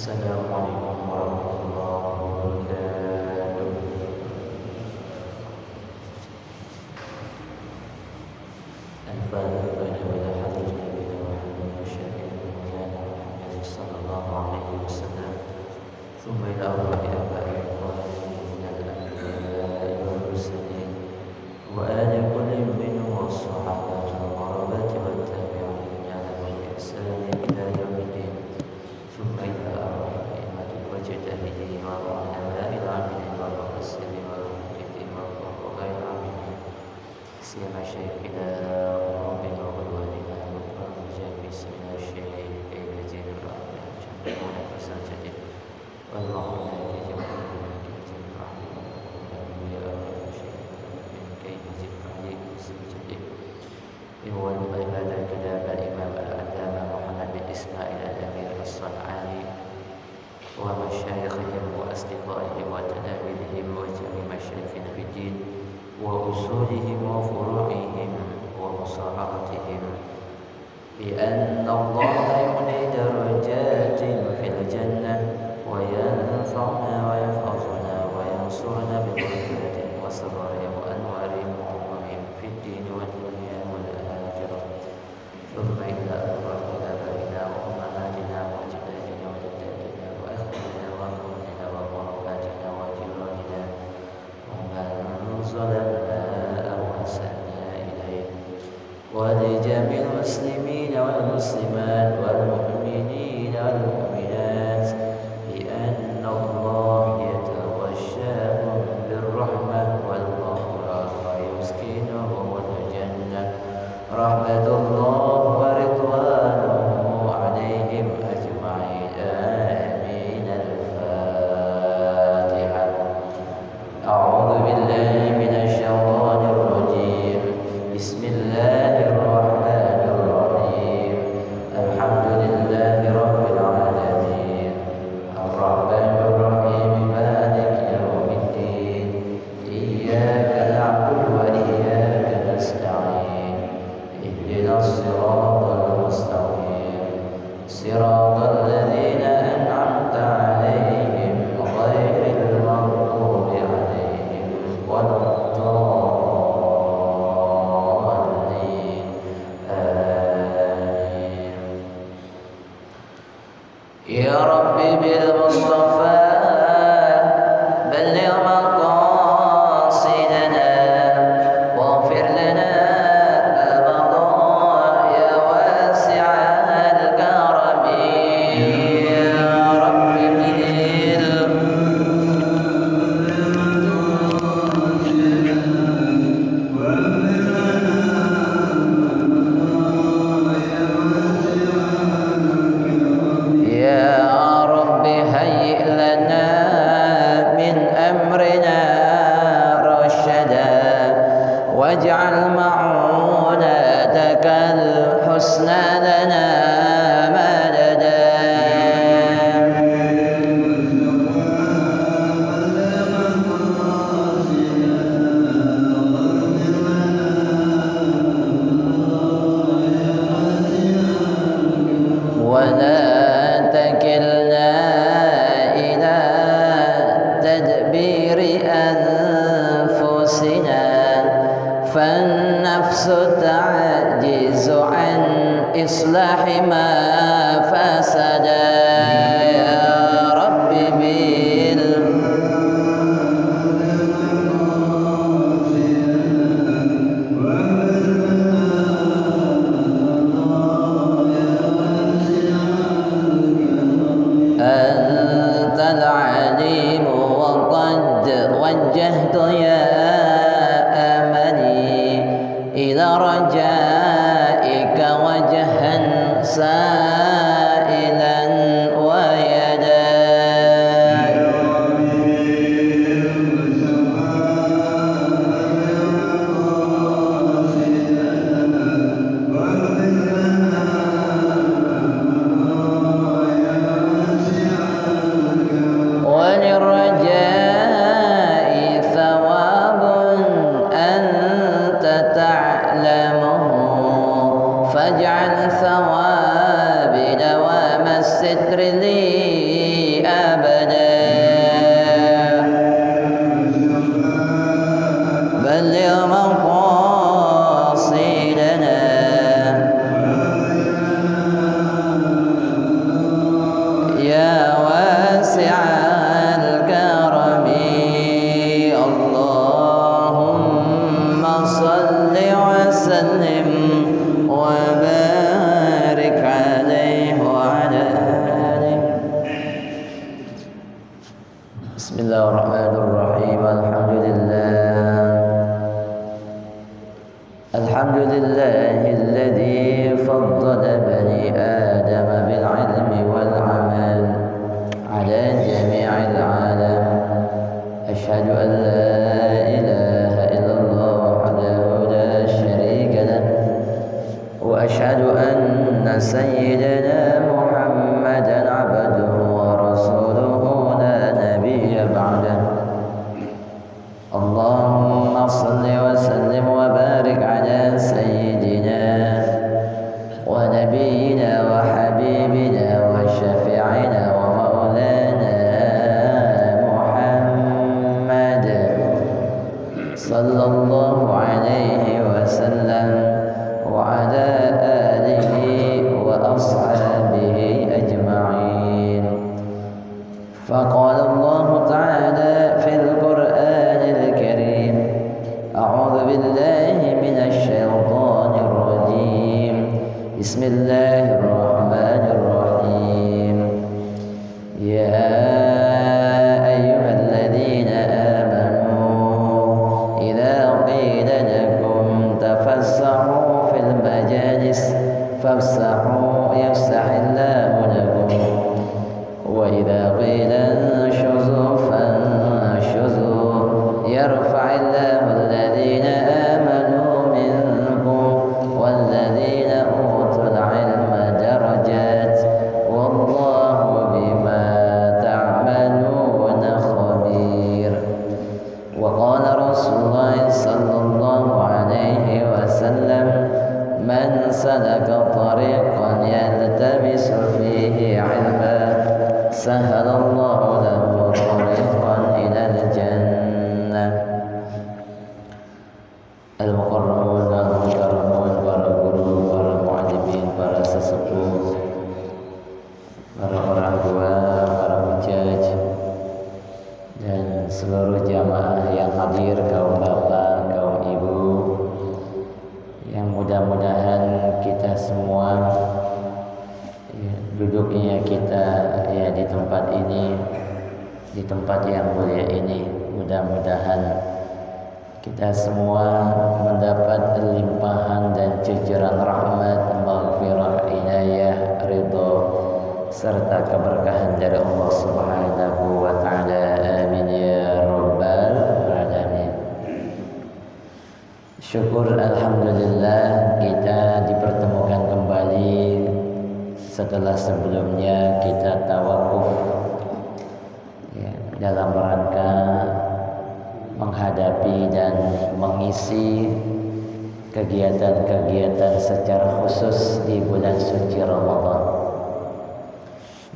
Assalamualaikum warahmatullahi wabarakatuh. Al-Fatihah ila hadratin Nabi Muhammad syafi'il maulana Muhammad sallallahu alaihi wasallam. Tsumma ila arwahi aba'i wa min al-anbiya'i wal mursalin wa ali kulli minhum was-sahabati wal qarabati wat tabi'in lahum bi ihsan ila yaumiddin. Tsumma ila arwahi a'immatil mujtahidin wa ulama'il 'amilin wa mufassirin wa muhaddithin wa fuqaha'il 'amilin. سيما شيخنا وربنا وقدوتنا ومرجع باسمنا الشيخ الذين رأينا جمعون فسجد والله لا يجب من كيد الرحمن يا شيخ من كيد عليك سجد هو هذا كلام الإمام العلامة محمد بن إسماعيل الأمير الصنعاني ومشايخهم وأصدقائهم وتلاميذهم وجميع مشايخنا في الدين وأصولهم وفروعهم ومصاحبتهم بأن الله يعلي درجات في الجنة وينفعنا ويحفظنا وينصرنا ببركات وسرار وأنوار وعلوم في الدين والدنيا والآخرة. ثم إلى أرواح آبائنا وأمهاتنا وأجدادنا وجداتنا وأخواننا وأخواتنا وقراباتنا وجيراننا ومن ظلمنا أو أسأنا إليه ولجميع المسلمين والمسلمات والمؤمنين والمؤمنات بأن الله يتغشاهم بالرحمة والمغفرة ويسكنهم الجنة رحمة الله ورضوانه عليهم أجمعين آمين. الفاتحة. أعوذ بالله من الشيطان الرجيم. بسم الله الرحمن الرحيم. الحمد لله رب العالمين الرحمن الرحيم مالك يوم الدين إياك نعبد وإياك نستعين اهدنا الصراط المستقيم صراط الذين أنعمت عليهم غير المغضوب عليهم ولا الضالين آمين. يا رب بالمصطفى بلغ مقاصدنا واغفر لنا ما مضى يا واسع الكرم. يا رب يا رب هيئ لنا من أمرنا رشدا واجعل معونتك الحسنى لنا مددا. ولا تكلنا إلى تدبير أنفسنا فالنفس تعجز عن إصلاح ما فسد. يا رب أنت العليم وقد وجهت يا أملي إلى رجائك وجها سائلا فاجعل ثوابي دوام الستر لي أبدا بلغ مقاصدنا يا واسع الكرم اللهم صل وسلم وبارك عليه وعلى آله. بسم الله الرحمن الرحيم. الحمد لله الذي فضل بني آدم بالعلم والعمل على جميع العالم. أشهد أن لا إله إلا الله وحده لا شريك له وأشهد أن سيدنا محمدا عبده ورسوله لا نبي بعده. اللهم صل وسلم وبارك على سيدنا ونبينا وحبيبنا وشفيعنا ومولانا محمد صلى الله عليه وسلم وعلى آله وأصحابه أجمعين. فقال الله تعالى في القرآن الكريم: أعوذ بالله من الشيطان الرجيم. بسم الله الرحمن الرحيم. يا أيها الذين آمنوا إذا قيل لكم تفسحوا في المجالس فافسحوا يفسح الله لكم وإذا قيل انشزوا فانشزوا يرفع الله الذين آمنوا منكم والذين أوتوا العلم درجات والله بما تعملون خبير. وقال رسول الله صلى الله عليه وسلم: من سلك طريقا يلتمس فيه علما سهل الله له طريقا إلى الجنة. Al-Mukarramun wal Mukarramun, para guru, para muallimin, para sesepuh, para orang tua, para hujjaj, dan seluruh jamaah yang hadir, kaum bapak, kaum ibu, yang mudah-mudahan kita semua duduknya kita di tempat ini, di tempat yang mulia ini, mudah-mudahan kita semua mendapat limpahan dan cucuran rahmat, maghfirah, inayah, ridho serta keberkahan dari Allah Subhanahu wa taala. Amin ya rabbal alamin. Syukur alhamdulillah kita dipertemukan kembali setelah sebelumnya kita tawakuf dalam rangka menghadapi dan mengisi kegiatan-kegiatan secara khusus di bulan suci Ramadan.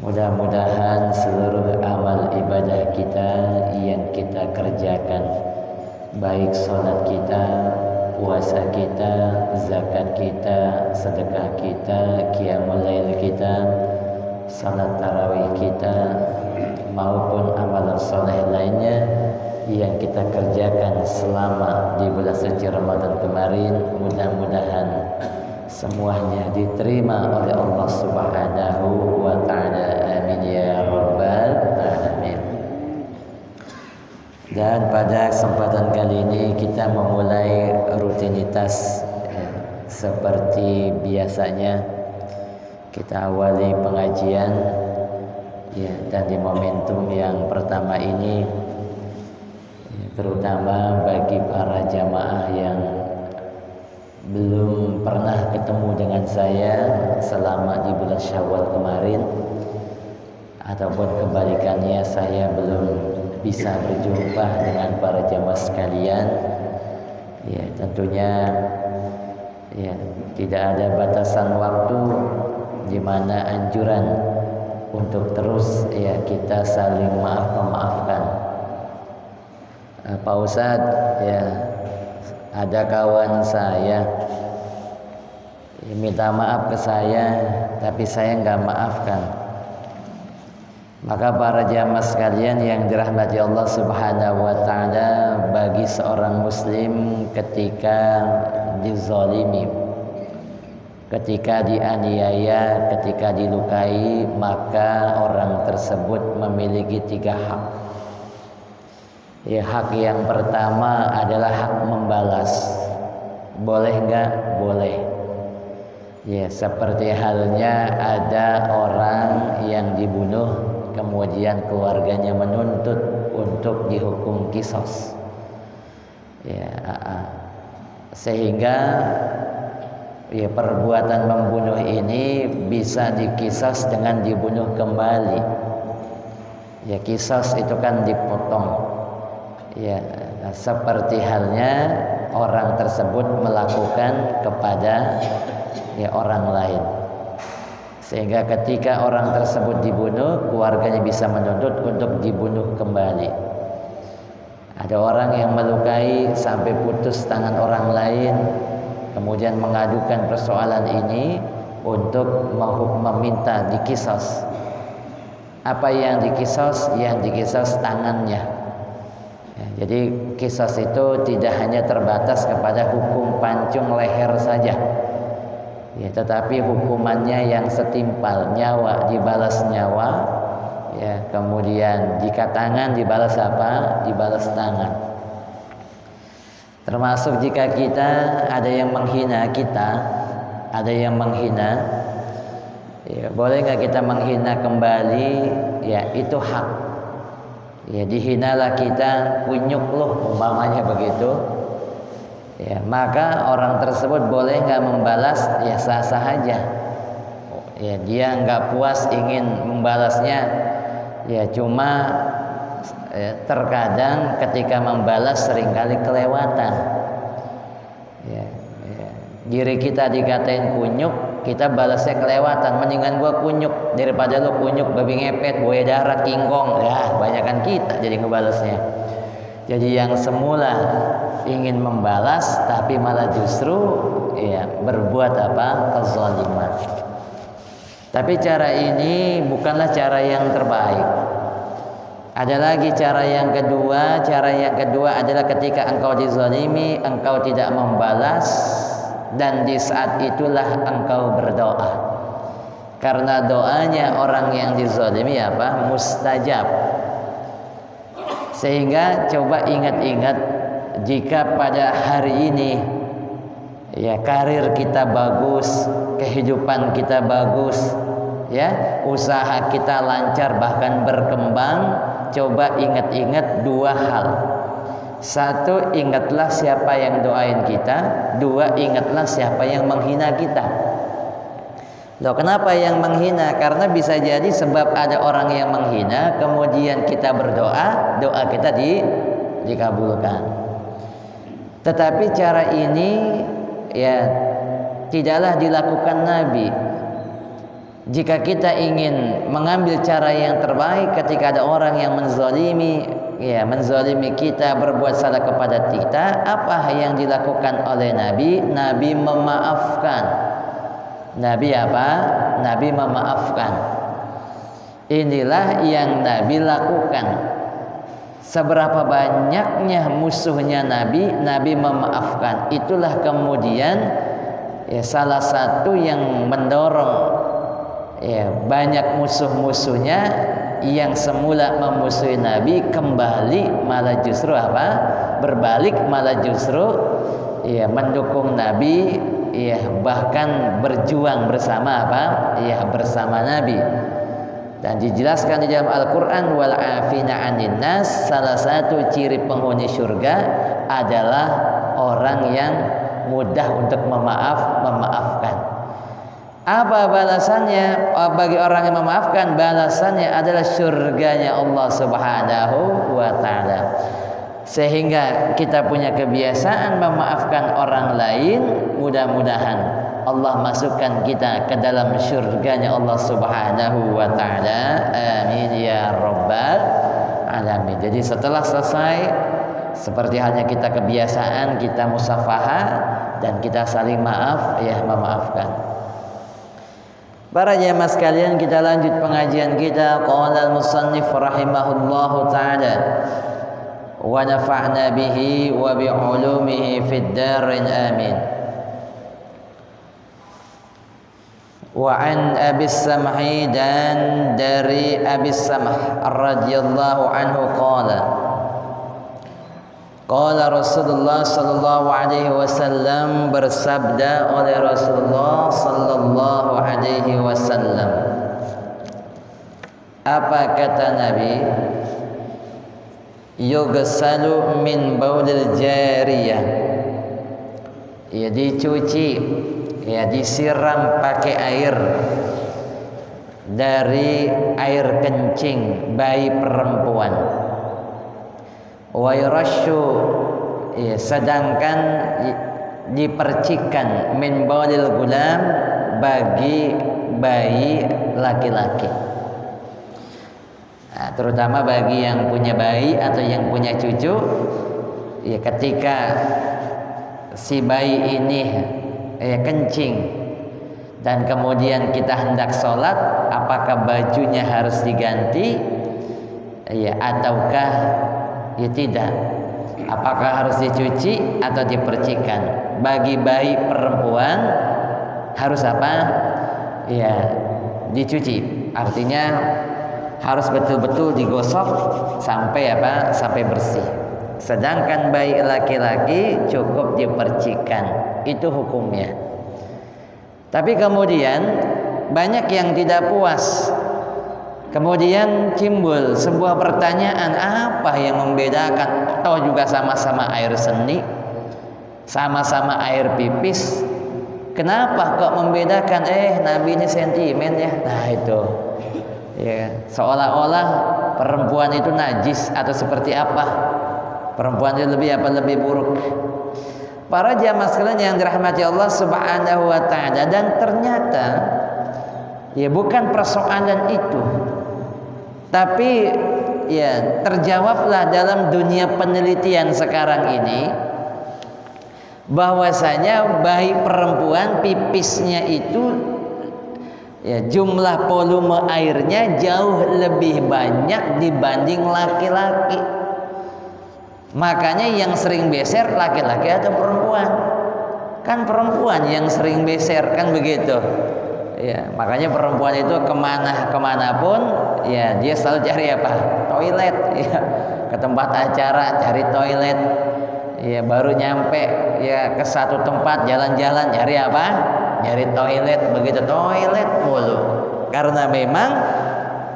Mudah-mudahan seluruh amal ibadah kita yang kita kerjakan, baik sholat kita, puasa kita, zakat kita, sedekah kita, qiyamul lail kita, salat tarawih kita, maupun amalan soleh lainnya yang kita kerjakan selama di bulan suci Ramadan kemarin, mudah-mudahan semuanya diterima oleh Allah Subhanahu wa taala. Amin ya rabbal alamin. Dan pada kesempatan kali ini kita memulai rutinitas seperti biasanya. Kita awali pengajian dan di momentum yang pertama ini, terutama bagi para jamaah yang belum pernah ketemu dengan saya selama di bulan Syawal kemarin, ataupun kebalikannya saya belum bisa berjumpa dengan para jamaah sekalian, tentunya tidak ada batasan waktu di mana anjuran untuk terus ya kita saling memaafkan. Pak Ustadz, ya ada kawan saya minta maaf ke saya, tapi saya nggak maafkan. Maka para jamaah sekalian yang dirahmati Allah Subhanahu wa taala, bagi seorang muslim ketika dizalimi, ketika dianiaya, ketika dilukai, maka orang tersebut memiliki 3 hak. Ya, hak yang pertama adalah hak membalas. Boleh enggak? Boleh. Ya, seperti halnya ada orang yang dibunuh, kemudian keluarganya menuntut untuk dihukum qisas. Ya, sehingga ya perbuatan membunuh ini bisa dikisas dengan dibunuh kembali. Ya, qisas itu kan dipotong. Ya, seperti halnya orang tersebut melakukan kepada ya orang lain, sehingga ketika orang tersebut dibunuh, keluarganya bisa menuntut untuk dibunuh kembali. Ada orang yang melukai sampai putus tangan orang lain, kemudian mengadukan persoalan ini untuk meminta dikisas. Apa yang dikisas? Yang dikisas tangannya. Ya, jadi qisas itu tidak hanya terbatas kepada hukum pancung leher saja, ya, tetapi hukumannya yang setimpal, nyawa dibalas nyawa, ya, kemudian jika tangan dibalas apa? Dibalas tangan. Termasuk jika kita ada yang menghina kita, ada yang menghina, ya, boleh nggak kita menghina kembali? Ya, itu hak. Ya, dihinalah kita, kunyuk loh umpamanya begitu. Ya, maka orang tersebut boleh nggak membalas? Ya, sah-sah aja. Ya, dia nggak puas ingin membalasnya. Ya, cuma terkadang ketika membalas seringkali kelewatan. Ya, diri kita dikatain kunyuk, kita balasnya kelewatan. Mendingan gua kunyuk daripada lu kunyuk babi ngepet, buaya darat, kingkong. Ya, banyakan kita jadi ngebalasnya. Jadi yang semula ingin membalas tapi malah justru ya berbuat apa? Kezaliman. Tapi cara ini bukanlah cara yang terbaik. Ada lagi cara yang kedua. Cara yang kedua adalah ketika engkau dizalimi, engkau tidak membalas, dan di saat itulah engkau berdoa. Karena doanya orang yang dizalimi apa? Mustajab. Sehingga coba ingat-ingat, jika pada hari ini ya karir kita bagus, kehidupan kita bagus, ya, usaha kita lancar bahkan berkembang, coba ingat-ingat 2 hal. 1, ingatlah siapa yang doain kita. 2, ingatlah siapa yang menghina kita. Loh, kenapa yang menghina? Karena bisa jadi sebab ada orang yang menghina, kemudian kita berdoa, doa kita dikabulkan. Tetapi cara ini ya tidaklah dilakukan Nabi. Jika kita ingin mengambil cara yang terbaik ketika ada orang yang menzalimi, ya, menzalimi kita, berbuat salah kepada kita, apa yang dilakukan oleh Nabi? Nabi memaafkan. Nabi apa? Nabi memaafkan. Inilah yang Nabi lakukan. Seberapa banyaknya musuhnya Nabi, Nabi memaafkan. Itulah kemudian ya salah satu yang mendorong ya banyak musuh-musuhnya yang semula memusuhi Nabi kembali malah justru apa? Berbalik malah justru ya mendukung Nabi, ya bahkan berjuang bersama apa? Ya bersama Nabi. Dan dijelaskan di dalam Al-Qur'an, wal afina 'anil nas, salah satu ciri penghuni surga adalah orang yang mudah untuk memaafkan. Apa balasannya bagi orang yang memaafkan? Balasannya adalah surganya Allah Subhanahu wa taala. Sehingga kita punya kebiasaan memaafkan orang lain, mudah-mudahan Allah masukkan kita ke dalam syurganya Allah Subhanahu wa taala. Amin ya rabbal alamin. Jadi setelah selesai, seperti halnya kita kebiasaan, kita musafahah dan kita saling maaf, ya, memaafkan. Para jamaah sekalian, kita lanjut pengajian kita. Qala al-musannif rahimahullahu taala wa nafa'na bihi wa bi 'ulumihi fid darin amin. Wa an Abi Samhi, dan dari Abi Samh radhiyallahu anhu qala qala Rasulullah sallallahu alaihi wasallam, bersabda oleh Rasulullah sallallahu alaihi wasallam. Apa kata Nabi? Yughsalu min baulil jariyah, ya dicuci, ya disiram pakai air dari air kencing bayi perempuan. Wa yurashu, ya, sedangkan dipercikan min baulil gulam, bagi bayi laki-laki. Nah, terutama bagi yang punya bayi atau yang punya cucu, ya, ketika si bayi ini kencing dan kemudian kita hendak sholat, apakah bajunya harus diganti, ya, ataukah ya tidak? Apakah harus dicuci atau dipercikan? Bagi bayi perempuan harus apa? Ya, dicuci. Artinya harus betul-betul digosok sampai apa? Sampai bersih. Sedangkan bayi laki-laki cukup dipercikan. Itu hukumnya. Tapi kemudian banyak yang tidak puas. Kemudian timbul sebuah pertanyaan, apa yang membedakan? Toh juga sama-sama air seni, sama-sama air pipis. Kenapa kok membedakan? Nabi ini sentimen ya. Nah itu, ya, seolah-olah perempuan itu najis atau seperti apa? Perempuan itu lebih buruk. Para jamaah sekalian yang dirahmati Allah Subhanahu wa taala, dan ternyata ya bukan persoalan itu. Tapi ya terjawablah dalam dunia penelitian sekarang ini bahwasanya bayi perempuan pipisnya itu, ya, jumlah volume airnya jauh lebih banyak dibanding laki-laki. Makanya yang sering beser laki-laki atau perempuan? Kan perempuan yang sering beser, kan begitu. Ya, makanya perempuan itu kemana pun, ya, dia selalu cari apa? Toilet. Ya, ke tempat acara cari toilet. Ya, baru nyampe ya ke satu tempat jalan-jalan cari apa? Nyari toilet, begitu, toilet mulu. Karena memang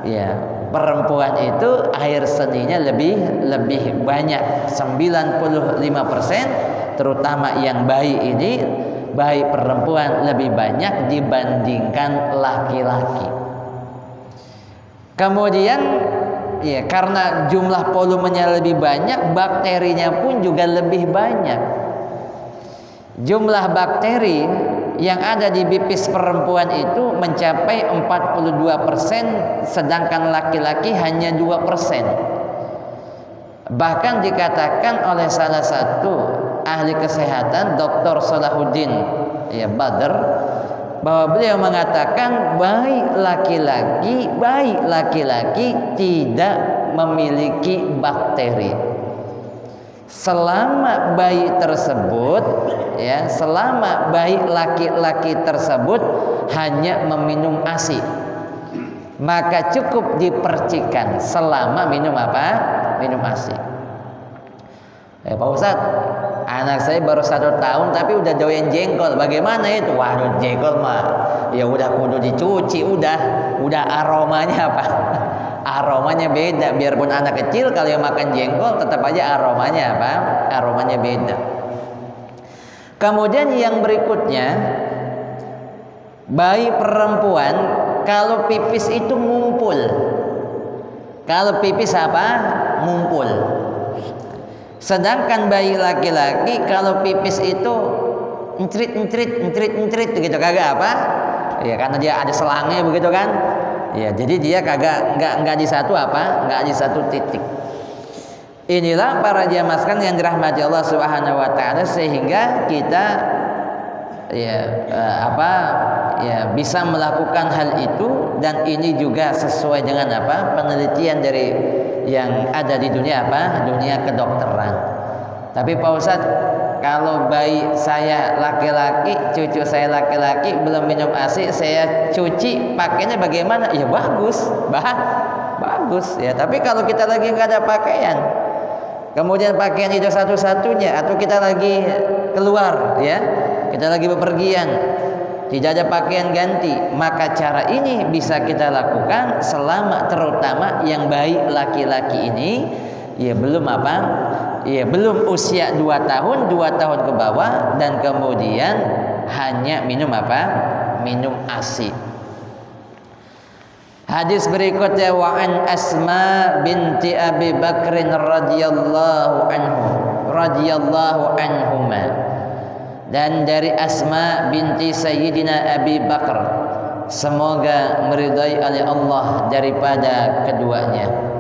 ya perempuan itu air seninya lebih banyak, 95%, terutama yang bayi ini, bayi perempuan lebih banyak dibandingkan laki-laki. Kemudian ya karena jumlah volumenya lebih banyak, bakterinya pun juga lebih banyak. Jumlah bakteri yang ada di pipis perempuan itu mencapai 42%, sedangkan laki-laki hanya 2%. Bahkan dikatakan oleh salah satu ahli kesehatan, Dr. Salahuddin ya Badr, bahwa beliau mengatakan bayi laki-laki tidak memiliki bakteri selama bayi tersebut, ya, selama bayi laki-laki tersebut hanya meminum ASI, maka cukup dipercikan selama minum apa? Minum ASI. Pak Ustadz, anak saya baru 1 tahun tapi udah doyan jengkol, bagaimana itu? Waduh, jengkol mah ya udah kudu dicuci, udah aromanya apa? Aromanya beda. Biarpun anak kecil kalau yang makan jengkol tetap aja aromanya apa? Aromanya beda. Kemudian yang berikutnya, bayi perempuan kalau pipis itu ngumpul. Kalau pipis apa? Ngumpul. Sedangkan bayi laki-laki kalau pipis itu encrit gitu, kagak apa? Ya karena dia ada selangnya begitu kan. Ya jadi dia kagak enggak di satu apa? Enggak di satu titik. Inilah para jamaah sekalian yang dirahmati Allah Subhanahu wa taala, sehingga kita bisa melakukan hal itu, dan ini juga sesuai dengan apa? Penelitian dari yang ada di dunia apa? Dunia kedokteran. Tapi Pak Ustadz, kalau bayi saya laki-laki, cucu saya laki-laki belum minum ASI, saya cuci pakainya bagaimana? Ya bagus, bagus ya. Tapi kalau kita lagi nggak ada pakaian, kemudian pakaian itu satu-satunya, atau kita lagi keluar ya, kita lagi bepergian, tidak ada pakaian ganti, maka cara ini bisa kita lakukan selama terutama yang bayi laki-laki ini ya belum apa? Ya belum usia 2 tahun ke bawah, dan kemudian hanya minum apa? Minum ASI. Hadis berikutnya, wa an Asma binti Abi Bakrin radhiyallahu anhuma, dan dari Asma binti Sayyidina Abi Bakar, semoga meridai oleh Allah daripada keduanya.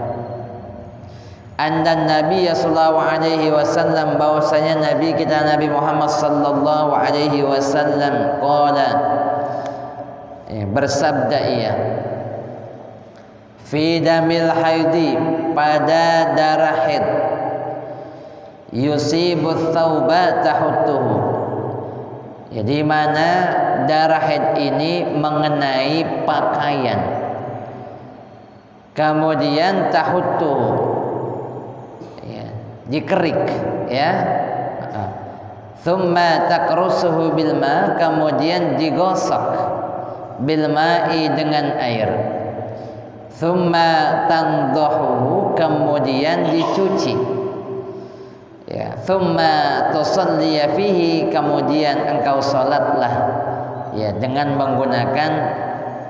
Anna Nabi sallallahu alaihi wasallam, bahwasanya Nabi kita Nabi Muhammad sallallahu alaihi wasallam qala, bersabda ia, fi damil haidi, pada darah haid, yusibu thawba tahuttuhu, ya, di mana darah haid ini mengenai pakaian, kemudian tahuttuhu, dikerik ya, thumma takrusuhu bil ma, kemudian digosok bil ma'i dengan air, thumma tandahu, kemudian dicuci ya, thumma tusalliya fihi, kemudian engkau salatlah ya dengan menggunakan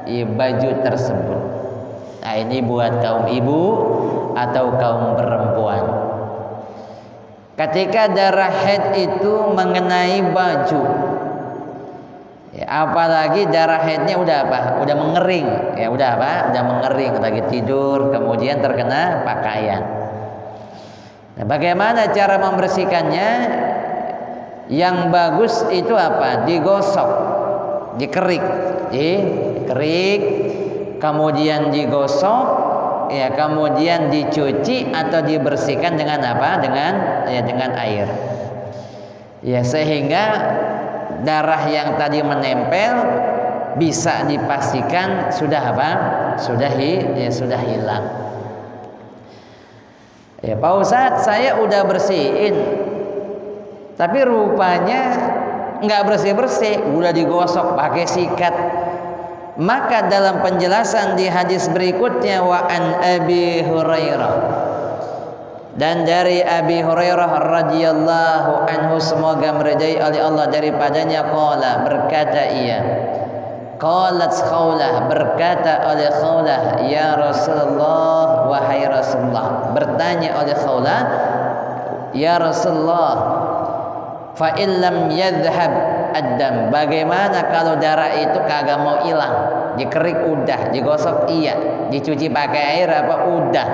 ya, baju tersebut. Nah ini buat kaum ibu atau kaum perempuan. Ketika darah haid itu mengenai baju ya, apalagi darah haidnya udah apa? Udah mengering ya, udah apa? Udah mengering, lagi tidur, kemudian terkena pakaian. Nah, bagaimana cara membersihkannya? Yang bagus itu apa? Digosok, dikerik, kemudian digosok ya, kemudian dicuci atau dibersihkan dengan apa? Dengan air. Ya, sehingga darah yang tadi menempel bisa dipastikan sudah apa? Sudah hilang. Ya, Pak Ustadz, saya udah bersihin, tapi rupanya nggak bersih-bersih, udah digosok pakai sikat. Maka dalam penjelasan di hadis berikutnya, wa an Abi Hurairah, dan dari Abi Hurairah radhiyallahu anhu, semoga meridai oleh Allah daripadanya, qala, berkata ia, qalat Khawlah, berkata oleh Khawlah, ya Rasulullah, wahai Rasulullah, bertanya oleh Khawlah, ya Rasulullah, fa illam yadhhab ad-dam, bagaimana kalau darah itu kagak mau hilang? Dikerik udah, digosok iya, dicuci pakai air apa udah?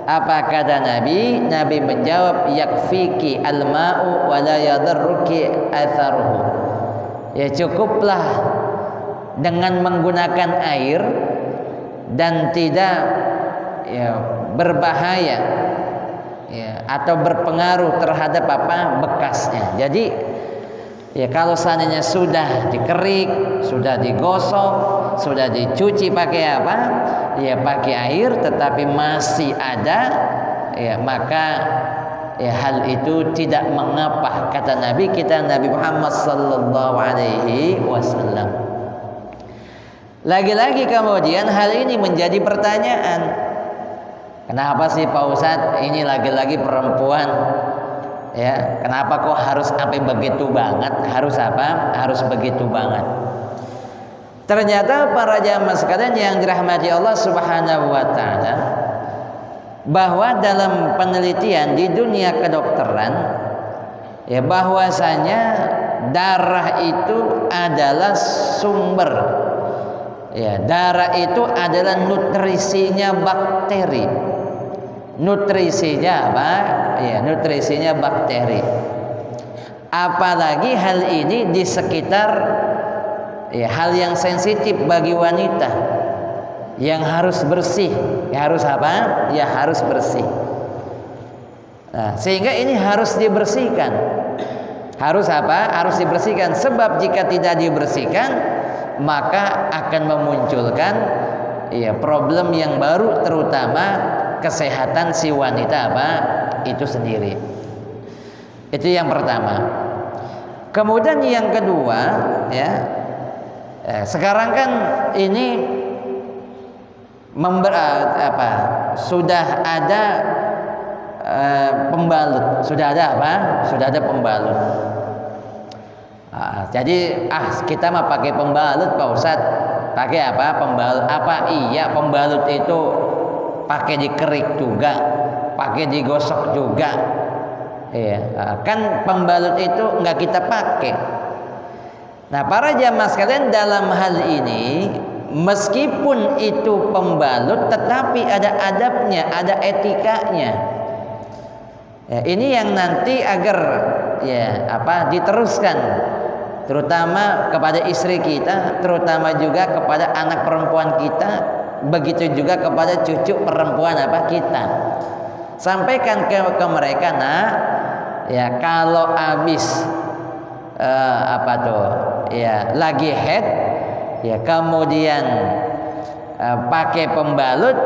Apa kata Nabi? Nabi menjawab, yakfiki al-ma'u wa la yadurruki atharuhu, ya cukuplah dengan menggunakan air dan tidak ya berbahaya ya, atau berpengaruh terhadap apa? Bekasnya. Jadi ya kalau seandainya sudah dikerik, sudah digosok, sudah dicuci pakai apa? Ya pakai air, tetapi masih ada ya, maka ya hal itu tidak mengapa, kata Nabi kita Nabi Muhammad sallallahu alaihi wasallam. Lagi-lagi kemudian hal ini menjadi pertanyaan. Kenapa sih Pak Ustadz ini lagi-lagi perempuan? Ya, kenapa kok harus sampai begitu banget? Harus apa? Harus begitu banget. Ternyata para jamaah sekalian yang dirahmati Allah Subhanahu wa taala, bahwa dalam penelitian di dunia kedokteran ya, bahwasanya darah itu adalah sumber. Ya, darah itu adalah nutrisinya bakteri. Nutrisinya apa? Ya, nutrisinya bakteri. Apalagi hal ini di sekitar ya, hal yang sensitif bagi wanita yang harus bersih. Ya, harus apa? Ya, harus bersih. Nah, sehingga ini harus dibersihkan. Harus apa? Harus dibersihkan. Sebab jika tidak dibersihkan, maka akan memunculkan ya, problem yang baru, terutama kesehatan si wanita apa? Itu sendiri. Itu yang pertama. Kemudian yang kedua, ya, sekarang kan ini sudah ada pembalut, sudah ada apa? Sudah ada pembalut. Jadi kita mah pakai pembalut Pak Ustadz. Pakai apa? Pembalut. Apa iya pembalut itu pakai dikerik juga, pakai digosok juga? Iya, kan pembalut itu nggak kita pakai. Nah, para jamaah sekalian, dalam hal ini meskipun itu pembalut, tetapi ada adabnya, ada etikanya. Ya, ini yang nanti agar ya diteruskan, terutama kepada istri kita, terutama juga kepada anak perempuan kita, begitu juga kepada cucu perempuan kita. Sampaikan ke mereka, nak, ya kalau habis lagi head, ya kemudian pakai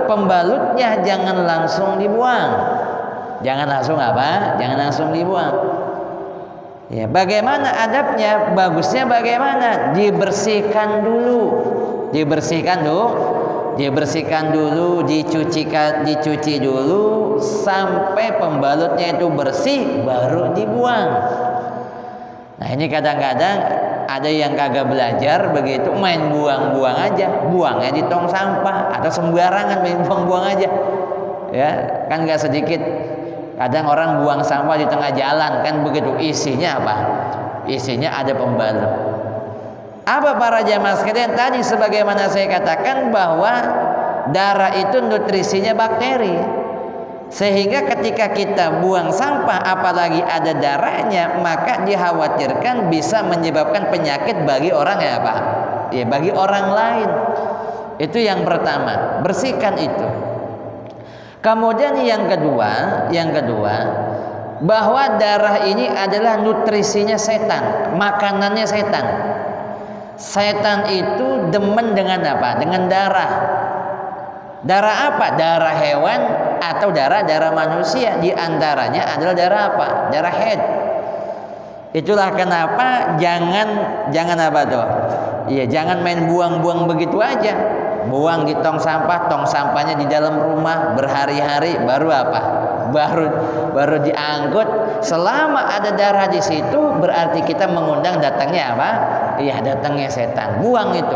pembalutnya jangan langsung dibuang. Jangan langsung dibuang. Ya, bagaimana adabnya? Bagusnya bagaimana? Dibersihkan dulu, dicuci dulu sampai pembalutnya itu bersih, baru dibuang. Nah, ini kadang-kadang ada yang kagak belajar begitu, main buang-buang aja, buangnya di tong sampah atau sembarangan main buang-buang aja. Ya, kan nggak sedikit kadang orang buang sampah di tengah jalan, kan begitu, isinya apa? Isinya ada pembalut. Apa para jamaah sekalian, tadi sebagaimana saya katakan bahwa darah itu nutrisinya bakteri, sehingga ketika kita buang sampah apalagi ada darahnya, maka dikhawatirkan bisa menyebabkan penyakit bagi orang bagi orang lain. Itu yang pertama, bersihkan itu. Kemudian yang kedua, bahwa darah ini adalah nutrisinya setan, makanannya setan. Setan itu demen dengan apa? Dengan darah. Darah apa? Darah hewan atau darah manusia. Di antaranya adalah darah apa? Darah haid. Itulah kenapa jangan apa tuh? Iya, jangan main buang-buang begitu aja. Buang di tong sampahnya di dalam rumah berhari-hari, baru apa? Baru diangkut. Selama ada darah di situ, berarti kita mengundang datangnya apa? Iya, datangnya setan. Buang itu,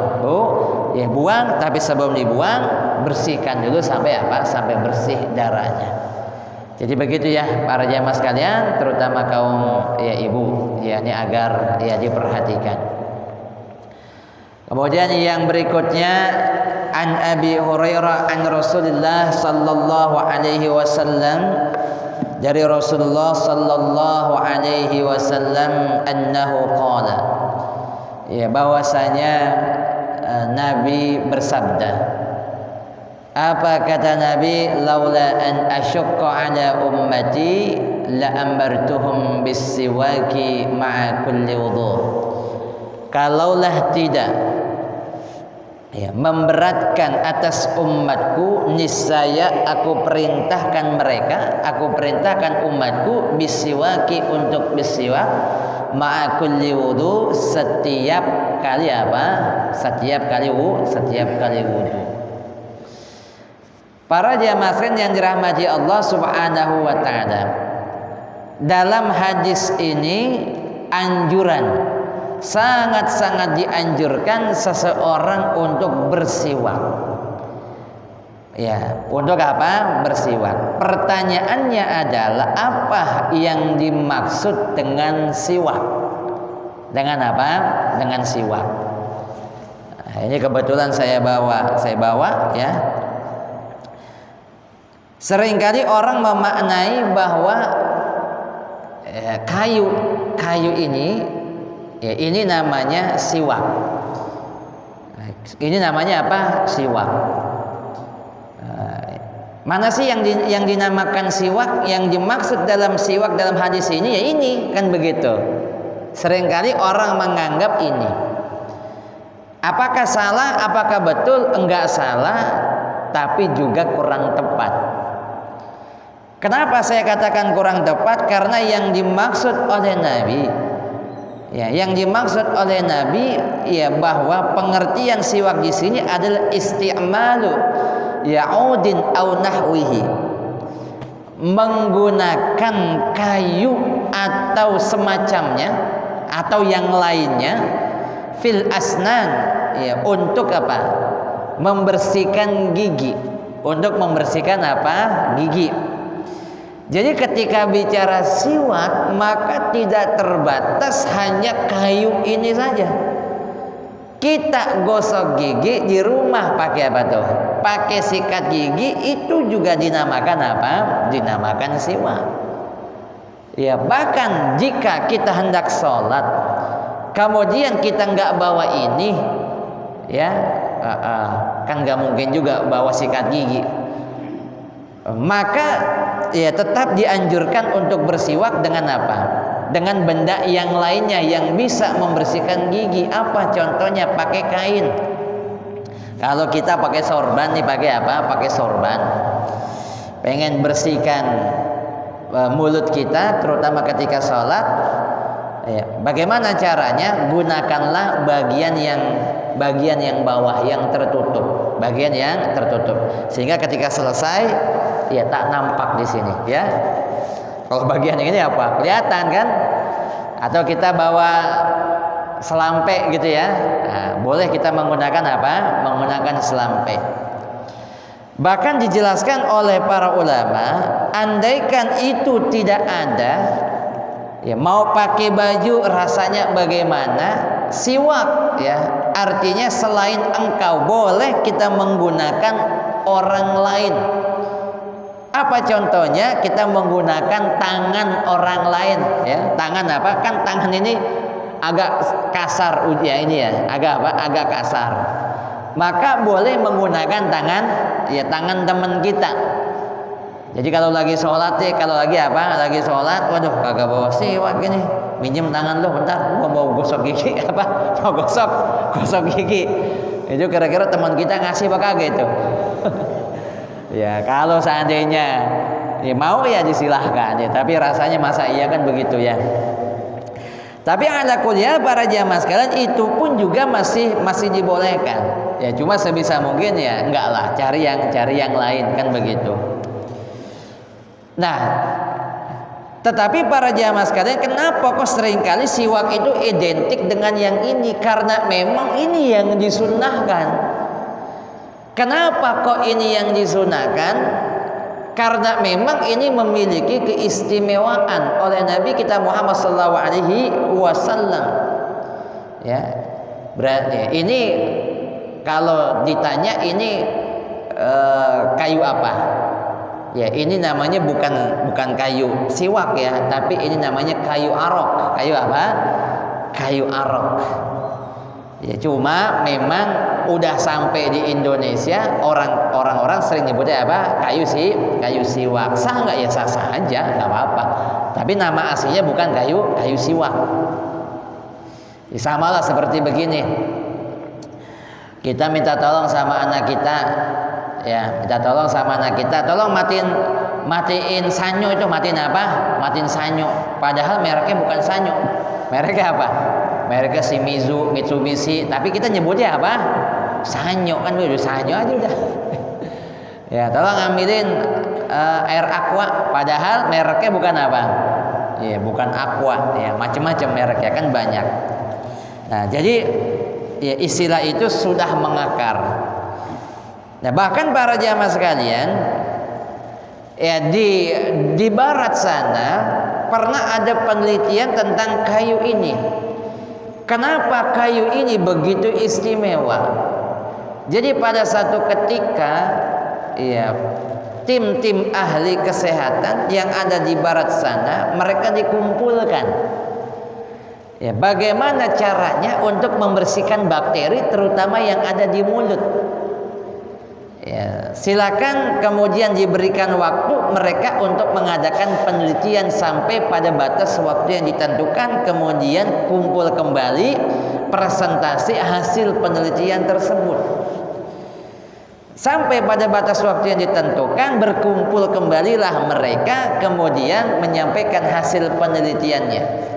ya buang. Tapi sebelum dibuang, bersihkan dulu sampai apa? Sampai bersih darahnya. Jadi begitu ya para jamaah sekalian, terutama kaum ya ibu, ya ini agar ya diperhatikan. Kemudian yang berikutnya, an Abi Hurairah an Rasulullah sallallahu alaihi wasallam, dari Rasulullah sallallahu alaihi wasallam annahu qala, ya bahwasanya Nabi bersabda. Apa kata Nabi? Laula an asyqa ala ummati la amartuhum bis-siwaki ma'a kulli wudu. Kalaulah tidak memberatkan atas umatku, niscaya aku perintahkan umatku bisiwaki, untuk bisiwak ma'a kulli wudu, setiap kali wudu. Para jamaah yang dirahmati Allah Subhanahu wa taala, dalam hadis ini anjuran, sangat-sangat dianjurkan seseorang untuk bersiwak. Ya, untuk apa? Bersiwak. Pertanyaannya adalah apa yang dimaksud dengan siwak? Dengan apa? Dengan siwak. Nah, ini kebetulan saya bawa ya. Seringkali orang memaknai bahwa kayu ini ya, ini namanya siwak. Ini namanya apa? Siwak. Mana sih yang dinamakan siwak? Yang dimaksud dalam siwak dalam hadis ini ya ini, kan begitu. Seringkali orang menganggap ini. Apakah salah? Apakah betul? Enggak salah, tapi juga kurang tepat. Kenapa saya katakan kurang tepat? Karena yang dimaksud oleh Nabi, ya, yang dimaksud oleh Nabi ya bahwa pengertian siwak di sini adalah isti'malu ya'udin au nahwihi, menggunakan kayu atau semacamnya atau yang lainnya fil asnan ya, untuk apa? Membersihkan gigi, untuk membersihkan apa? Gigi. Jadi ketika bicara siwak maka tidak terbatas hanya kayu ini saja. Kita gosok gigi di rumah pakai apa tuh? Pakai sikat gigi, itu juga dinamakan apa? Dinamakan siwak. Ya, bahkan jika kita hendak sholat, kemudian kita nggak bawa ini, ya, kan nggak mungkin juga bawa sikat gigi. Maka ya tetap dianjurkan untuk bersiwak dengan apa? Dengan benda yang lainnya yang bisa membersihkan gigi. Apa contohnya? Pakai kain. Kalau kita pakai sorban nih, pakai apa? Pakai sorban. Pengen bersihkan mulut kita, terutama ketika sholat. Ya, bagaimana caranya? Gunakanlah bagian yang bawah yang tertutup, bagian yang tertutup, sehingga ketika selesai ya tak nampak di sini, ya. Kalau bagian ini apa? Kelihatan kan? Atau kita bawa selampe gitu ya. Nah, boleh kita menggunakan apa? Menggunakan selampe. Bahkan dijelaskan oleh para ulama, andaikan itu tidak ada, ya mau pakai baju rasanya bagaimana, siwak ya, artinya selain engkau boleh kita menggunakan orang lain. Apa contohnya? Kita menggunakan tangan orang lain, ya. Tangan apa? Kan tangan ini agak kasar ya, ini ya, agak apa? Agak kasar. Maka boleh menggunakan tangan, ya, tangan teman kita. Jadi kalau lagi sholat ya, kalau lagi apa? Lagi sholat, waduh kagak bawa siwak gini, minjem tangan lu bentar, gua mau gosok gigi apa? Mau gosok gigi. Itu kira-kira teman kita ngasih apa kagak itu? Ya kalau seandainya ya mau ya disilahkan ya, tapi rasanya masa iya kan begitu ya. Tapi ala kuliah para jamaah sekalian, itu pun juga masih dibolehkan. Ya cuma sebisa mungkin ya enggak lah, cari yang lain kan begitu. Nah, tetapi para jamaah sekalian, kenapa kok seringkali siwak itu identik dengan yang ini? Karena memang ini yang disunnahkan. Kenapa kok ini yang disunahkan? Karena memang ini memiliki keistimewaan oleh Nabi kita Muhammad SAW. Ya, berarti ini kalau ditanya ini kayu apa? Ya, ini namanya bukan kayu siwak ya, tapi ini namanya kayu arok. Kayu apa? Kayu arok. Ya cuma memang udah sampai di Indonesia, orang-orang sering nyebutnya apa? Kayu siwak. Sah nggak? Ya sah aja, nggak apa-apa. Tapi nama aslinya bukan kayu siwak. Ya, samalah seperti begini. Kita minta tolong sama anak kita, ya minta tolong sama anak kita, tolong matiin sanyo itu, matiin apa? Matiin sanyo. Padahal mereknya bukan sanyo. Mereknya apa? Mereknya Shimizu, Mitsubishi, tapi kita nyebutnya apa? Sanyo, kan udah sanyo aja udah. Ya, tolong ambilin air aqua, padahal mereknya bukan apa? Ya, bukan aqua, ya macam-macam mereknya kan banyak. Nah, jadi ya istilah itu sudah mengakar. Nah, bahkan para jamaah sekalian, ya di barat sana pernah ada penelitian tentang kayu ini. Kenapa kayu ini begitu istimewa? Jadi pada satu ketika, ya, tim-tim ahli kesehatan yang ada di barat sana, mereka dikumpulkan. Ya, bagaimana caranya untuk membersihkan bakteri, terutama yang ada di mulut? Ya, silakan kemudian diberikan waktu mereka untuk mengadakan penelitian sampai pada batas waktu yang ditentukan, kemudian kumpul kembali presentasi hasil penelitian tersebut. Sampai pada batas waktu yang ditentukan, berkumpul kembalilah mereka, kemudian menyampaikan hasil penelitiannya.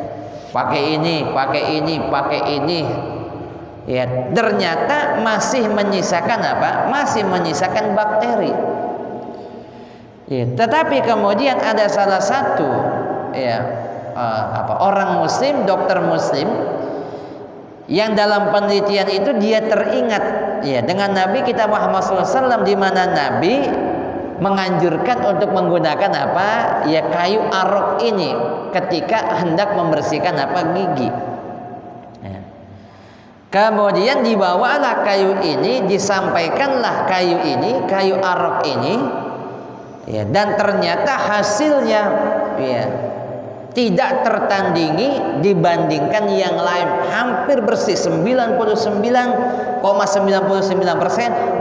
Pakai ini, pakai ini, pakai ini. Ya, ternyata masih menyisakan apa? Masih menyisakan bakteri. Ya, tetapi kemudian ada salah satu, ya, orang Muslim, dokter Muslim, yang dalam penelitian itu dia teringat, ya, dengan Nabi kita Muhammad SAW, di mana Nabi menganjurkan untuk menggunakan apa? Ya, kayu arok ini ketika hendak membersihkan apa? Gigi. Kemudian dibawalah kayu ini, disampaikanlah kayu ini, kayu arok ini, ya, dan ternyata hasilnya, ya, tidak tertandingi dibandingkan yang lain. Hampir bersih, 99,99%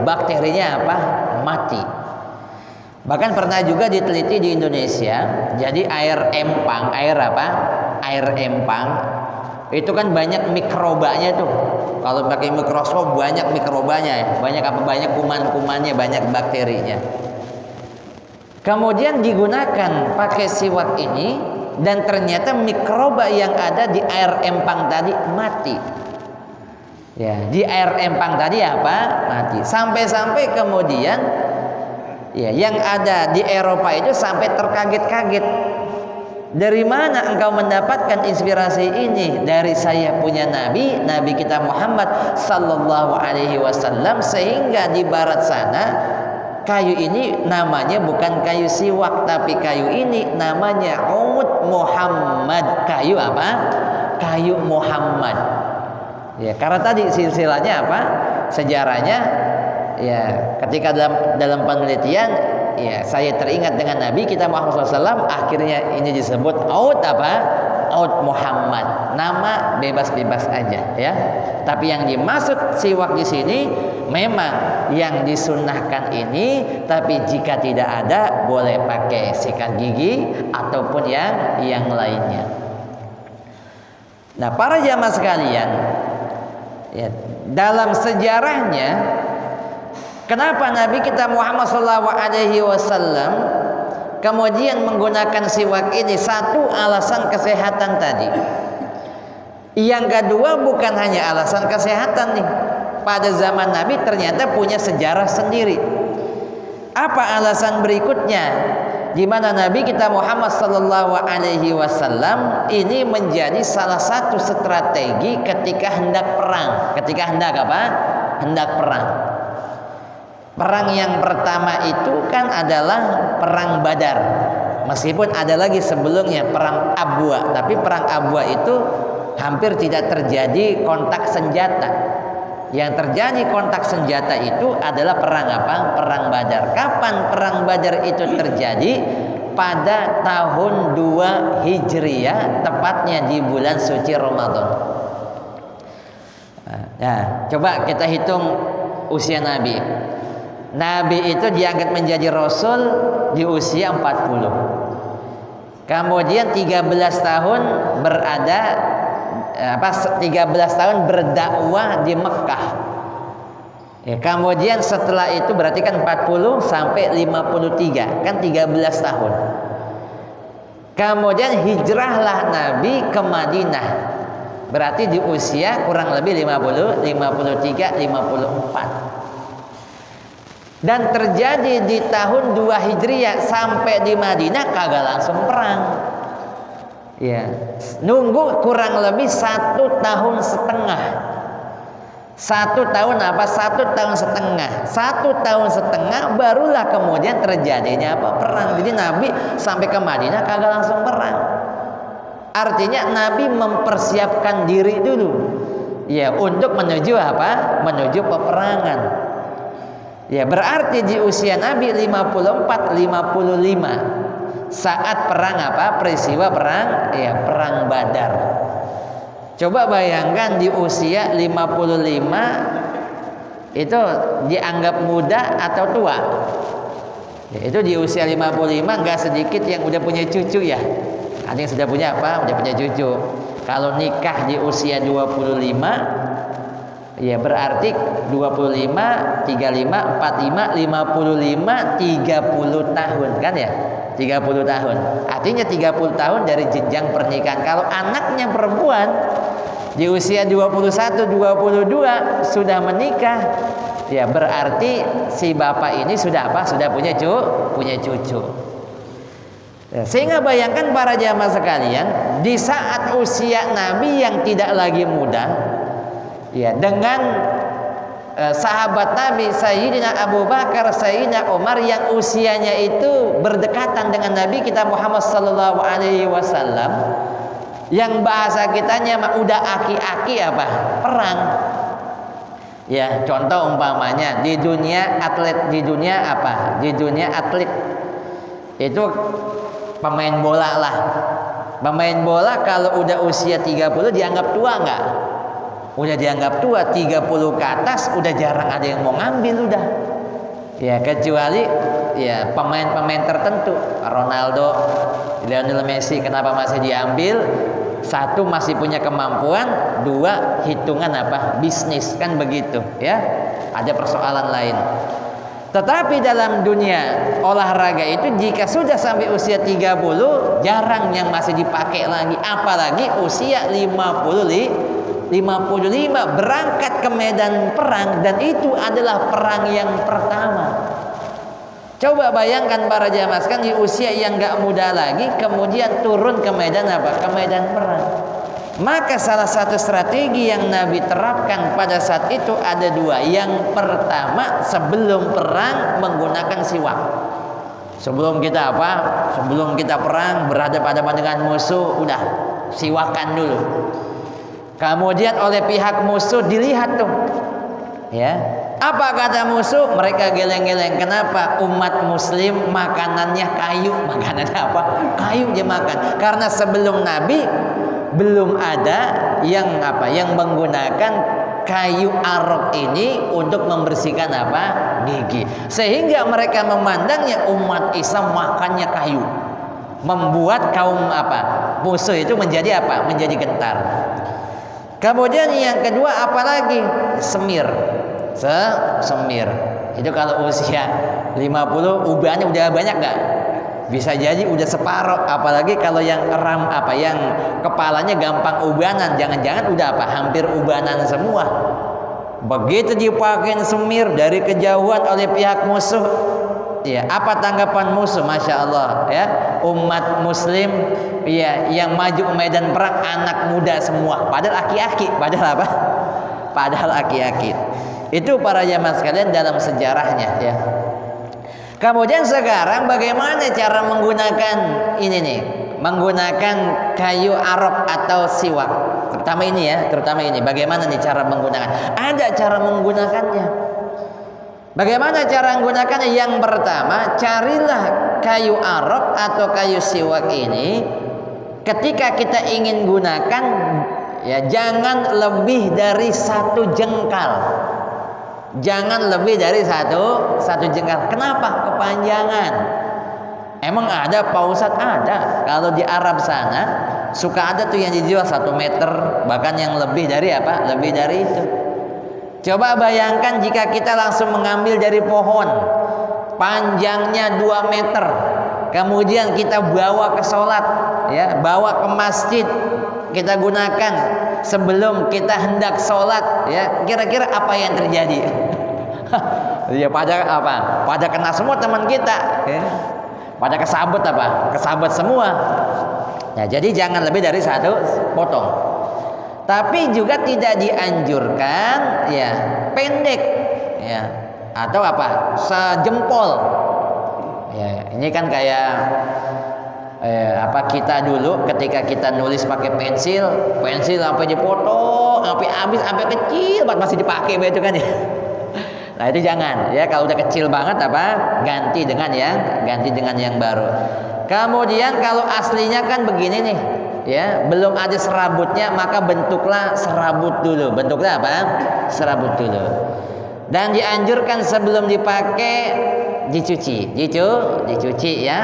bakterinya apa? Mati. Bahkan pernah juga diteliti di Indonesia. Jadi air empang, air apa? Air empang itu kan banyak mikrobanya tuh. Kalau pakai mikroskop banyak mikrobanya, ya. Banyak apa? Banyak kuman-kumannya, banyak bakterinya. Kemudian digunakan pakai siwak ini, dan ternyata mikroba yang ada di air empang tadi mati. Ya, di air empang tadi apa? Mati. Sampai-sampai kemudian, ya, yang ada di Eropa itu sampai terkaget-kaget. Dari mana engkau mendapatkan inspirasi ini? Dari saya punya Nabi kita Muhammad sallallahu alaihi wasallam, sehingga di barat sana kayu ini namanya bukan kayu siwak, tapi kayu ini namanya Ud Muhammad. Kayu apa? Kayu Muhammad. Ya, karena tadi silsilahnya apa? Sejarahnya, ya, ketika dalam penelitian, ya, saya teringat dengan Nabi kita Muhammad SAW, akhirnya ini disebut Ud apa? Ud Muhammad. Nama bebas-bebas aja, ya. Tapi yang dimaksud siwak di sini memang yang disunnahkan ini, tapi jika tidak ada boleh pakai sikat gigi ataupun yang lainnya. Nah, para jamaah sekalian, ya, dalam sejarahnya, kenapa Nabi kita Muhammad SAW kemudian menggunakan siwak ini? Satu, alasan kesehatan tadi. Yang kedua, bukan hanya alasan kesehatan nih. Pada zaman Nabi ternyata punya sejarah sendiri. Apa alasan berikutnya? Di mana Nabi kita Muhammad SAW ini menjadi salah satu strategi ketika hendak perang. Ketika hendak apa? Hendak perang. Perang yang pertama itu kan adalah perang Badar. Meskipun ada lagi sebelumnya perang Abwa, tapi perang Abwa itu hampir tidak terjadi kontak senjata. Yang terjadi kontak senjata itu adalah perang apa? Perang Badar. Kapan perang Badar itu terjadi? Pada tahun 2 Hijriah, tepatnya di bulan suci Ramadan. Nah, coba kita hitung usia Nabi. Nabi itu diangkat menjadi Rasul di usia 40. Kemudian 13 tahun berada 13 tahun berdakwah di Mekah. Ya, kemudian setelah itu berarti kan 40 sampai 53, kan 13 tahun. Kemudian hijrahlah Nabi ke Madinah. Berarti di usia kurang lebih 50, 53, 54. Dan terjadi di tahun 2 Hijriah sampai di Madinah kagak langsung perang. Ya, nunggu kurang lebih 1 tahun setengah. 1 tahun apa? 1 tahun setengah. 1 tahun setengah barulah kemudian terjadinya apa? Perang. Jadi Nabi sampai ke Madinah kagak langsung perang. Artinya Nabi mempersiapkan diri dulu. ya untuk menuju apa? Menuju peperangan. Ya, berarti di usia Nabi 54 55 saat perang apa? Peristiwa perang ya perang Badar. Coba bayangkan di usia 55 itu dianggap muda atau tua? Ya, itu di usia 55 enggak sedikit yang udah punya cucu ya. Ada yang sudah punya apa? Udah punya cucu. Kalau nikah di usia 25 ya berarti 25, 35, 45, 55, 30 tahun kan ya? 30 tahun. Artinya 30 tahun dari jenjang pernikahan. Kalau anaknya perempuan di usia 21, 22 sudah menikah, ya berarti si bapak ini sudah apa? Sudah punya cucu. Ya, sehingga bayangkan para jamaah sekalian, di saat usia Nabi yang tidak lagi muda, ya dengan sahabat Nabi Sayyidina Abu Bakar, Sayyidina Umar yang usianya itu berdekatan dengan Nabi kita Muhammad sallallahu alaihi wasallam, yang bahasa kitanya udah aki-aki apa? Perang. Ya, contoh umpamanya di dunia atlet, di dunia apa? Di dunia atlet itu pemain bola lah. Pemain bola kalau udah usia 30 dianggap tua enggak? Udah dianggap tua. 30 ke atas udah jarang ada yang mau ngambil udah. Ya kecuali ya pemain-pemain tertentu. Ronaldo, Lionel Messi kenapa masih diambil? Satu masih punya kemampuan, dua hitungan apa? Bisnis kan begitu ya. Ada persoalan lain. Tetapi dalam dunia olahraga itu jika sudah sampai usia 30 jarang yang masih dipakai lagi, apalagi usia 55 berangkat ke medan perang, dan itu adalah perang yang pertama. Coba bayangkan para jamaah sekalian, di usia yang gak muda lagi kemudian turun ke medan apa? Ke medan perang. Maka salah satu strategi yang Nabi terapkan pada saat itu ada dua. Yang pertama, sebelum perang menggunakan siwak. Sebelum kita apa? Sebelum kita perang berhadapan-hadapan dengan musuh, udah siwakan dulu. Kemudian oleh pihak musuh dilihat tuh, ya apa kata musuh? Mereka geleng-geleng. Kenapa? Umat muslim makanannya kayu. Makanannya apa? Kayu dia makan. Karena sebelum Nabi belum ada yang apa? Yang menggunakan kayu arok ini untuk membersihkan apa? Gigi. Sehingga mereka memandangnya umat Islam makannya kayu. Membuat kaum apa? Musuh itu menjadi apa? Menjadi gentar. Kemudian yang kedua apalagi? Semir. Semir. Itu kalau usia 50 ubannya udah banyak gak? Bisa jadi udah separuh. Apalagi kalau yang yang kepalanya gampang ubanan, jangan-jangan udah apa? Hampir ubanan semua. Begitu dipakai semir dari kejauhan oleh pihak musuh, ya apa tanggapan musuh? Masya Allah ya, umat muslim ya yang maju ke medan perang anak muda semua, padahal aki-aki. Padahal apa? Padahal aki-aki. Itu para jamaah sekalian dalam sejarahnya ya. Kemudian sekarang bagaimana cara menggunakan ini nih? Menggunakan kayu arok atau siwak. Terutama ini. Bagaimana nih cara menggunakan? Ada cara menggunakannya. Bagaimana cara menggunakannya? Yang pertama, carilah kayu arok atau kayu siwak ini. Ketika kita ingin gunakan, ya jangan lebih dari 1 jengkal. Jangan lebih dari satu jengkal. Kenapa? Kepanjangan. Emang ada Pak Ustadz? Ada. Kalau di Arab sana suka ada tuh yang dijual 1 meter, bahkan yang lebih dari apa? Lebih dari itu. Coba bayangkan jika kita langsung mengambil dari pohon, panjangnya 2 meter, kemudian kita bawa ke sholat, ya, bawa ke masjid, kita gunakan sebelum kita hendak sholat, ya, kira-kira apa yang terjadi? Ya pada apa? Pada kena semua teman kita, ya. Pada kesabet apa? Kesabet semua. Nah, jadi jangan lebih dari 1 potong. Tapi juga tidak dianjurkan ya pendek, ya, atau apa? Sejempol. Ya, ini kan kayak kita dulu ketika kita nulis pakai pensil sampai dipotong, sampai habis, sampai kecil banget masih dipakai begitu kan ya. Nah itu jangan ya, kalau udah kecil banget ganti dengan yang baru. Kemudian kalau aslinya kan begini nih ya, belum ada serabutnya, maka bentuklah serabut dulu. Bentuknya apa? Serabut dulu. Dan dianjurkan sebelum dipakai dicuci ya.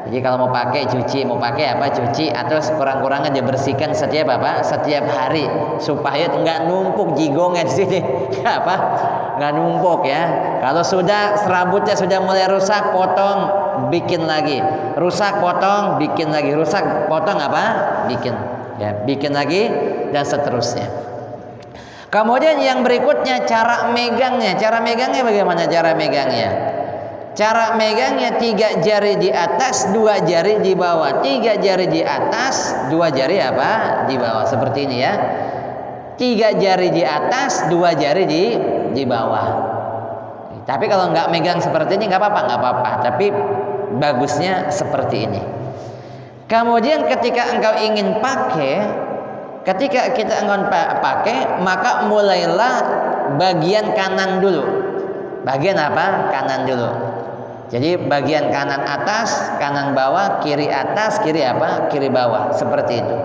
Jadi kalau mau pakai cuci, mau pakai cuci, atau sekurang-kurangnya dibersihkan setiap hari supaya enggak numpuk jigongnya di sini. Enggak numpuk ya. Kalau sudah serabutnya sudah mulai rusak, potong, bikin lagi. Rusak, potong, bikin lagi. Rusak, potong bikin. Ya, bikin lagi dan seterusnya. Kemudian yang berikutnya cara megangnya. Cara megangnya bagaimana cara megangnya? Cara megangnya 3 jari di atas, 2 jari di bawah. 3 jari di atas, 2 jari di bawah. Seperti ini ya. 3 jari di atas, 2 jari di bawah. Tapi kalau nggak megang seperti ini nggak apa-apa. Tapi bagusnya seperti ini. Kemudian ketika engkau ingin pakai, maka mulailah bagian kanan dulu. Bagian kanan dulu. Jadi bagian kanan atas, kanan bawah, kiri atas, kiri kiri bawah, seperti itu.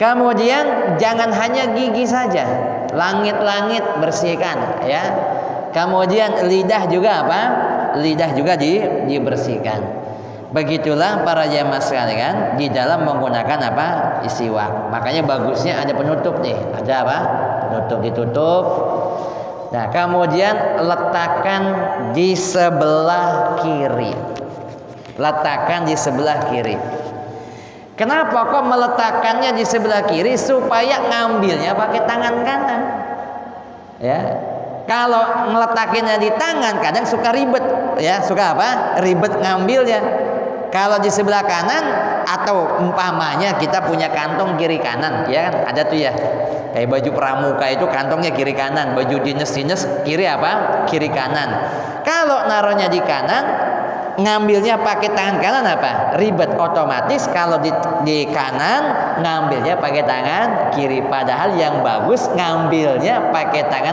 Kemudian jangan hanya gigi saja, langit-langit bersihkan ya. Kemudian lidah juga lidah juga dibersihkan. Begitulah para jamaah sekalian di dalam menggunakan siwak. Makanya bagusnya ada penutup nih, ada penutup, ditutup. Nah, kemudian letakkan di sebelah kiri. Letakkan di sebelah kiri. Kenapa kok meletakkannya di sebelah kiri? Supaya ngambilnya pakai tangan kanan. Ya. Kalau ngeletakinnya di tangan kadang suka ribet, ya, suka ribet ngambilnya. Kalau di sebelah kanan, atau umpamanya kita punya kantong kiri kanan, ya kan, ada tuh ya. Kayak baju pramuka itu kantongnya kiri kanan, baju dinas kiri kiri kanan. Kalau naruhnya di kanan, ngambilnya pakai tangan kanan ribet. Otomatis kalau di kanan ngambilnya pakai tangan kiri, padahal yang bagus ngambilnya pakai tangan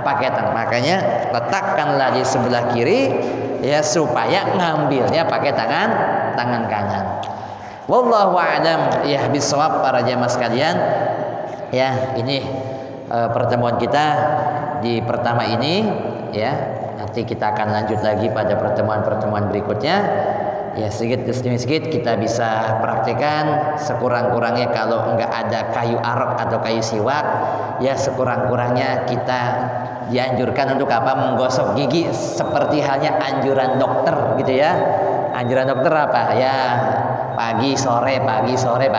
pakai tangan. Makanya letakkanlah di sebelah kiri ya, supaya ngambilnya pakai tangan kanan. Wallahu a'lam ya bisawab para jamaah sekalian. Ya, ini pertemuan kita di pertama ini ya. Nanti kita akan lanjut lagi pada pertemuan-pertemuan berikutnya. Ya, sedikit demi sedikit kita bisa praktekkan. Sekurang-kurangnya kalau enggak ada kayu arok atau kayu siwak, ya sekurang-kurangnya kita dianjurkan untuk menggosok gigi seperti halnya anjuran dokter gitu ya. Anjuran dokter ya pagi sore, pagi sore.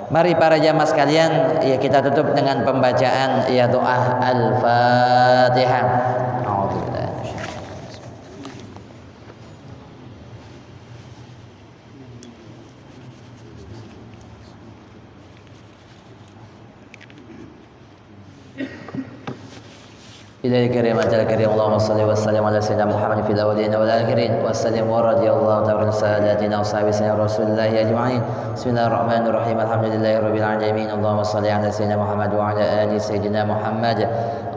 Mari para jamaah sekalian, ya kita tutup dengan pembacaan ya doa Al-Fatihah. إلهي الكريم أنت الكريم اللهم صل وسلم على سيدنا محمد في الأولين والآخرين وسلم ورضي الله تعالى عن ساداتنا وصحابه سيدنا رسول الله أجمعين. بسم الله الرحمن الرحيم الحمد لله رب العالمين اللهم صل على سيدنا محمد وعلى آل سيدنا محمد.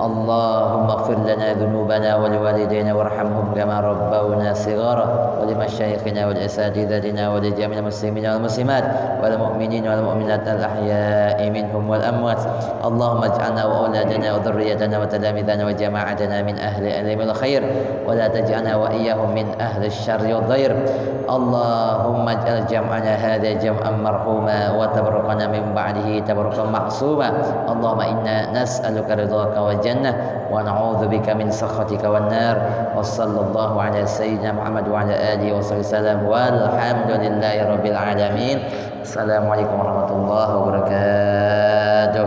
اللهم اغفر لنا ذنوبنا ولوالدينا وارحمهم كما ربونا صغارا ولمشايخنا ولأساتذتنا ولجميع المسلمين والمسلمات والمؤمنين والمؤمنات الأحياء منهم والأموات. اللهم اجعلنا وأولادنا وذريتنا وتلاميذنا وجماعتنا من أهل العلم والخير ولا تجعلنا وإياهم من أهل الشر والضير. اللهم اجعل جمعنا هذا جمعا مرحوما وتبرقنا من بعده تبرقا معصوما. اللهم إنا نسألك رضاك والجنة ونعوذ بك من سخطك والنار. وصلى الله على سيدنا محمد وعلى آله وصحبه وسلم والحمد لله رب العالمين. السلام عليكم ورحمة الله وبركاته.